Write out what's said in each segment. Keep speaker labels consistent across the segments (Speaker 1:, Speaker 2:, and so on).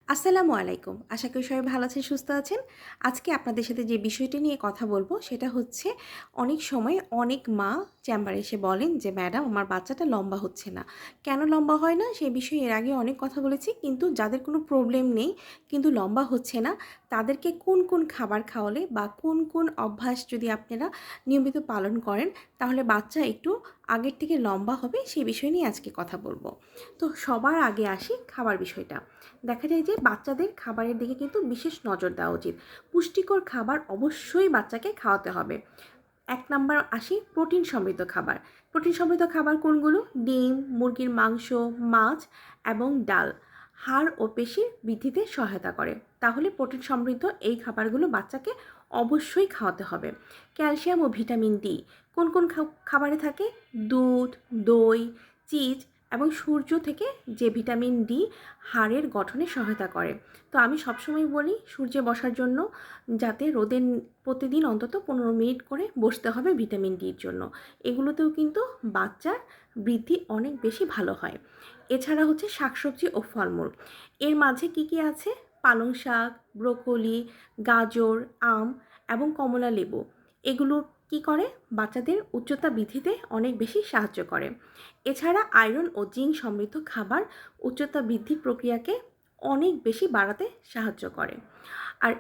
Speaker 1: আসসালামু আলাইকুম। আশা করি সবাই ভালো আছেন, সুস্থ আছেন। আজকে আপনাদের সাথে যে বিষয়টি নিয়ে কথা বলব সেটা হচ্ছে অনেক সময় অনেক মা চেম্বারে এসে বলেন যে, "ম্যাডাম আমার বাচ্চাটা লম্বা হচ্ছে না।" কেন লম্বা হয় না সে বিষয়ে এর আগে অনেক কথা বলেছি। কিন্তু যাদের কোনো প্রবলেম নেই কিন্তু লম্বা হচ্ছে না, তাদেরকে কোন খাবার খাওয়ালে বা কোন অভ্যাস যদি আপনারা নিয়মিত পালন করেন তাহলে বাচ্চা একটু আগের থেকে লম্বা হবে সে বিষয় নিয়ে আজকে কথা বলব। তো সবার আগে আসি খাবার বিষয়টা। দেখা যায় যে বাচ্চাদের খাবারের দিকে কিন্তু বিশেষ নজর দেওয়া উচিত। পুষ্টিকর খাবার অবশ্যই বাচ্চাকে খাওয়াতে হবে। ১ নাম্বার আসি প্রোটিন সমৃদ্ধ খাবার। প্রোটিন সমৃদ্ধ খাবার কোনগুলো? ডিম, মুরগির মাংস, মাছ এবং ডাল হাড় ও পেশির বৃদ্ধিতে সহায়তা করে। তাহলে প্রোটিন সমৃদ্ধ এই খাবারগুলো বাচ্চাকে অবশ্যই খাওয়াতে হবে। ক্যালসিয়াম ও ভিটামিন ডি কোন খাবারে থাকে? দুধ, দই, চিজ এবং সূর্য থেকে যে ভিটামিন ডি হাড়ের গঠনে সহায়তা করে। তো আমি সবসময় বলি সূর্যে বসার জন্য যাতে রোদে প্রতিদিন অন্তত ১৫ মিনিট করে বসতে হবে ভিটামিন ডির জন্য। এগুলোতেও কিন্তু বাচ্চার বৃদ্ধি অনেক বেশি ভালো হয়। এছাড়া হচ্ছে শাকসবজি ও ফলমূল। এর মাঝে কি আছে? পালং শাক, ব্রোকলি, গাজর, আম এবং কমলা লেবু। এগুলো কি করে? বাচ্চাদের উচ্চতা বৃদ্ধিতে অনেক বেশি সাহায্য করে। এছাড়া আয়রন ও জিঙ্ক সমৃদ্ধ খাবার উচ্চতা বৃদ্ধির প্রক্রিয়াকে অনেক বেশি বাড়াতে সাহায্য করে। আর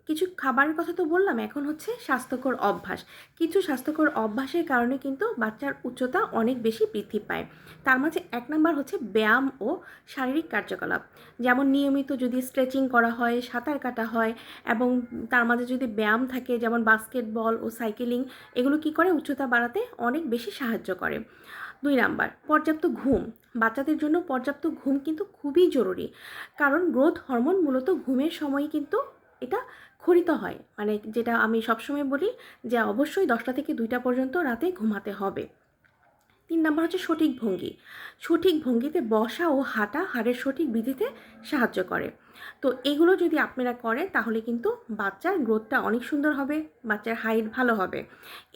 Speaker 1: কিছু খাবারের কথা তো বললাম, এখন হচ্ছে স্বাস্থ্যকর অভ্যাস। কিছু স্বাস্থ্যকর অভ্যাসের কারণে কিন্তু বাচ্চার উচ্চতা অনেক বেশি বৃদ্ধি পায়। তার মাঝে ১ নাম্বার হচ্ছে ব্যায়াম ও শারীরিক কার্যকলাপ। যেমন নিয়মিত যদি স্ট্রেচিং করা হয়, সাঁতার কাটা হয় এবং তার মাঝে যদি ব্যায়াম থাকে যেমন বাস্কেটবল ও সাইকেলিং, এগুলো কি করে? উচ্চতা বাড়াতে অনেক বেশি সাহায্য করে। ২ নাম্বার পর্যাপ্ত ঘুম। বাচ্চাদের জন্য পর্যাপ্ত ঘুম কিন্তু খুবই জরুরি। কারণ গ্রোথ হরমোন মূলত ঘুমের সময়ই কিন্তু এটা ক্ষরিত হয়। মানে যেটা আমি সবসময় বলি যে অবশ্যই ১০টা থেকে ২টা পর্যন্ত রাতে ঘুমাতে হবে। ৩ নাম্বার হচ্ছে সঠিক ভঙ্গি। সঠিক ভঙ্গিতে বসা ও হাঁটা হাড়ের সঠিক বৃদ্ধিতে সাহায্য করে। তো এগুলো যদি আপনারা করেন তাহলে কিন্তু বাচ্চার গ্রোথটা অনেক সুন্দর হবে, বাচ্চার হাইট ভালো হবে।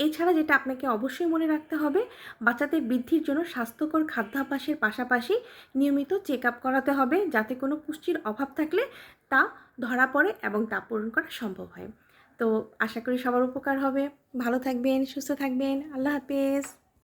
Speaker 1: এছাড়া যেটা আপনাকে অবশ্যই মনে রাখতে হবে, বাচ্চাদের বৃদ্ধির জন্য স্বাস্থ্যকর খাদ্যাভ্যাসের পাশাপাশি নিয়মিত চেক আপ করাতে হবে যাতে কোনো পুষ্টির অভাব থাকলে তা ধরা পড়ে এবং তা পূরণ করা সম্ভব হয়। তো আশা করি সবার উপকার হবে। ভালো থাকবেন, সুস্থ থাকবেন। আল্লাহ হাফেজ।